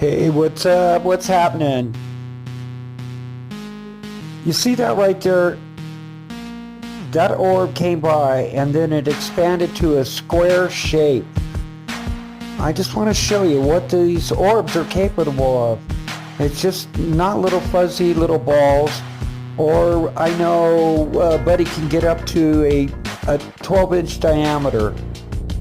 Hey, what's up? What's happening? You see that right there? That orb came by and then it expanded to a square shape. I just want to show you what these orbs are capable of. It's just not little fuzzy little balls, or I know Buddy can get up to a 12-inch diameter,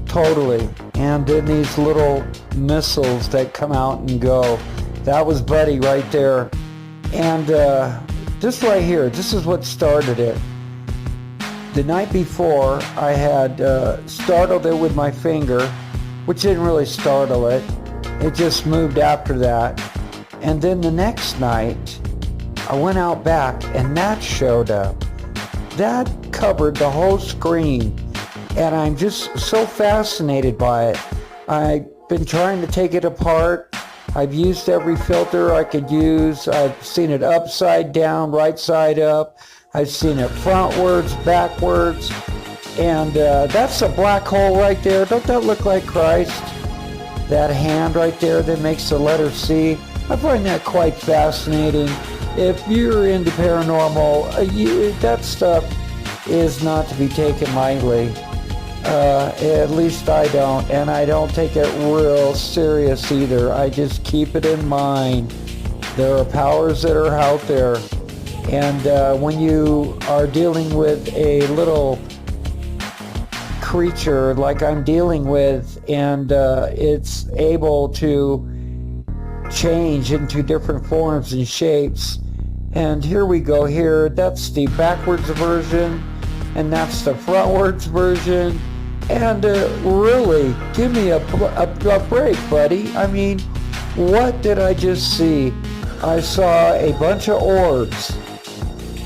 totally. And then these little missiles that come out and go. That was Buddy right there. And this right here, this is what started it. The night before, I had startled it with my finger, which didn't really startle it. It just moved after that. And then the next night, I went out back and that showed up. That covered the whole screen. And I'm just so fascinated by it. I've been trying to take it apart. I've used every filter I could use. I've seen it upside down, right side up. I've seen it frontwards, backwards. And that's a black hole right there. Don't that look like Christ? That hand right there that makes the letter C. I find that quite fascinating. If you're into paranormal, that stuff is not to be taken lightly. At least I don't, and I don't take it real serious either. I just keep it in mind. There are powers that are out there, and when you are dealing with a little creature like I'm dealing with, and it's able to change into different forms and shapes, and here we go here, that's the backwards version, and that's the frontwards version. And really, give me a break, buddy. I mean, what did I just see? I saw a bunch of orbs,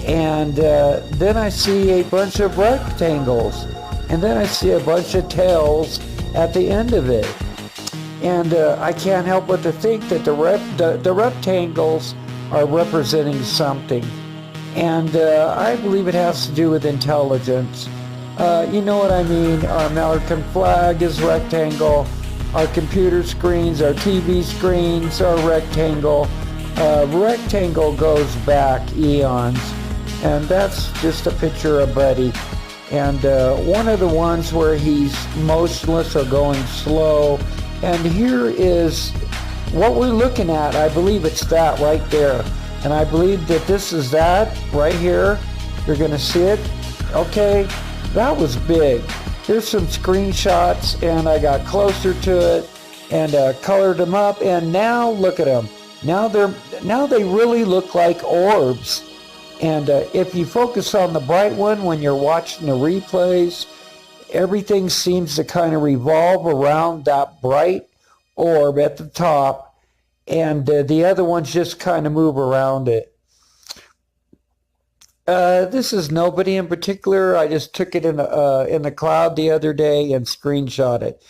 and then I see a bunch of rectangles, and then I see a bunch of tails at the end of it. And I can't help but to think that the rectangles are representing something. And I believe it has to do with intelligence. You know what I mean? Our American flag is rectangle. Our computer screens, our TV screens are rectangle. Rectangle goes back eons. And that's just a picture of Buddy. And one of the ones where he's motionless or going slow. And here is what we're looking at. I believe it's that right there. And I believe that this is that right here. You're going to see it. Okay. That was big. Here's some screenshots, and I got closer to it and colored them up, and now look at them. Now they really look like orbs. And if you focus on the bright one when you're watching the replays, everything seems to kind of revolve around that bright orb at the top, and the other ones just kind of move around it. This is nobody in particular. I just took it in the cloud the other day and screenshot it.